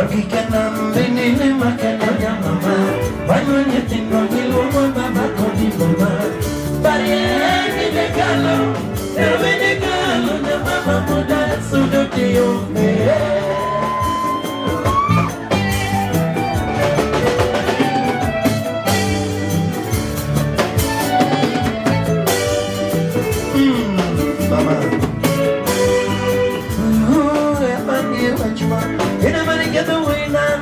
Dargikanam binili makano ya mama Banyo tingo gilumo baba kodi mama Bariye galo Erwene galo na mama muda suduti yome Mama Get away now,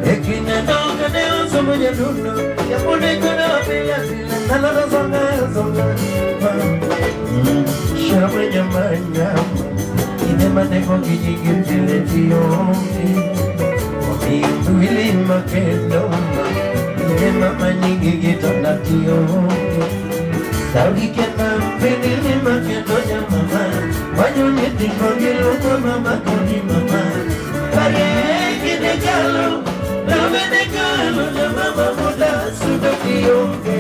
Ekina doga neo somo ya duno, ya pone kuna pia sila, nalala zonga. Shawe nyama, ine maneko kijigirtile tiyomi, wili makedoma, ine mama nyingi gitona tiyomi. Saudi kena penili makedonya mama, wanyonye tingogilo kwa mama koni mama. Baye kine galo, namene galo na mama muda sudoki yonge.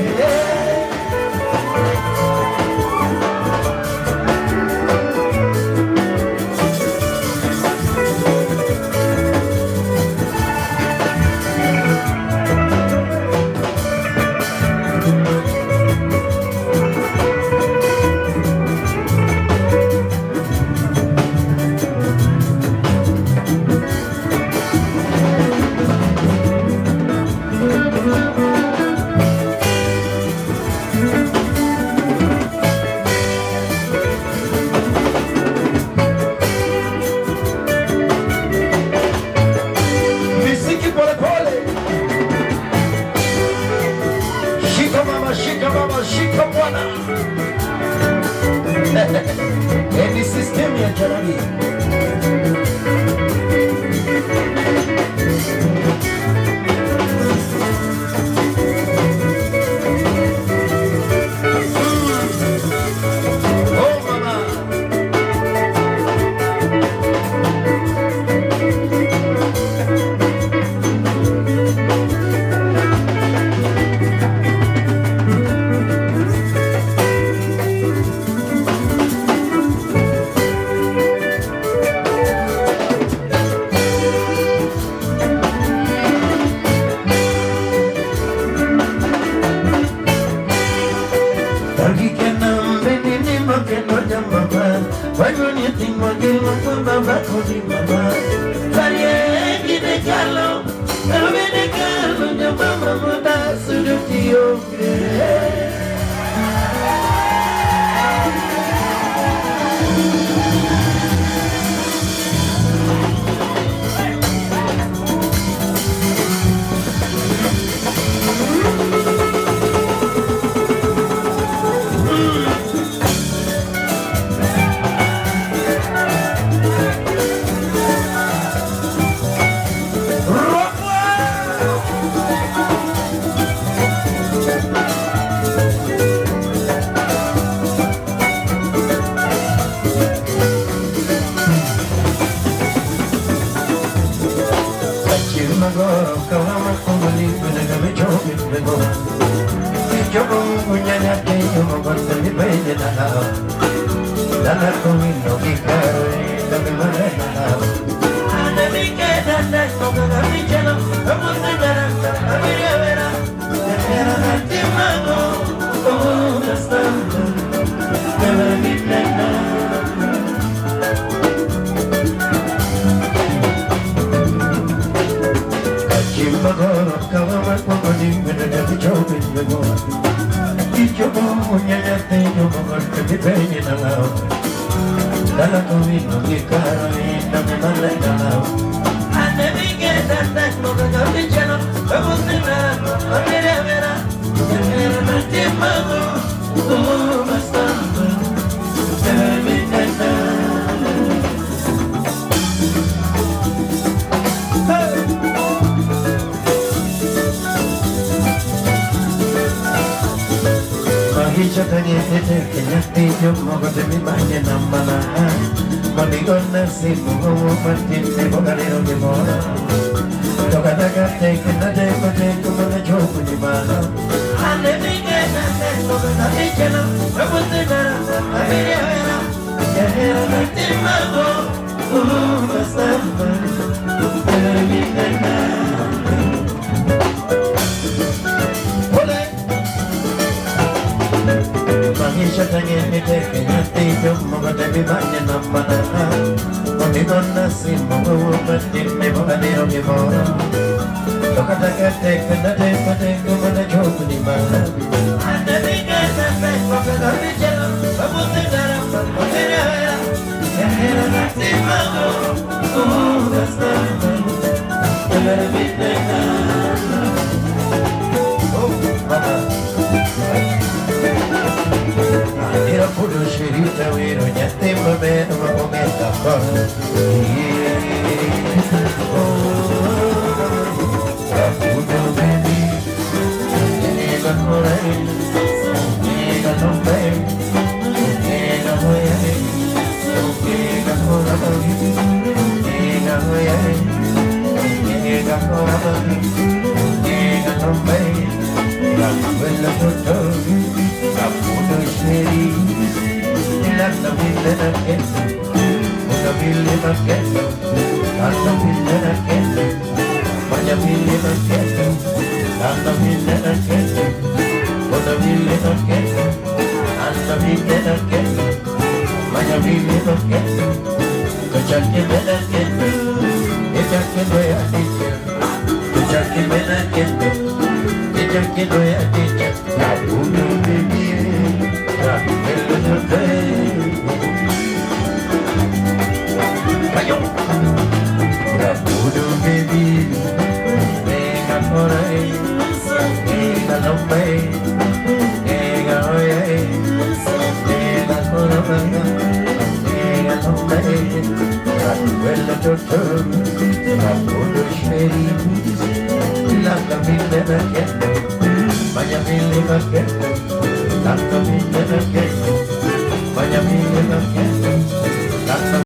Shika bwana. Ni system ya jarabi. Mabate bibanye na manana Onigona simo Mabate mibane mibora Lokata kete Kadate pate Kumana choku ni mana Anda bigata Pekwa kada bichela Babute dara Babute dara Yahira nati mago That's the Yahira biteka Oh mama Era puro sherita wero nyate mabeno mabometa kono Rapudo baby Nega korai Nega nombe Nega hoya Nega korai Nega hoya Nega korai Nega nombe Rapudo baby Rapudo sheri La villa quieto, una villa quieto, alla villa quieto, vaya villa quieto, alla villa quieto, una villa quieto, alla villa quieto, vaya villa quieto, ya que me la quieto, ella que no es dicha, ya que me la quieto, ella que no es dicha, la una vivir, la villa Rapudo baby, nega korai, nega lombe, nega oye, nega korai, nega lombe, rapuelo doctor, rapudo sheri, la camilla me quieto, vaya mille me quieto, la camilla me quieto, vaya mille me quieto.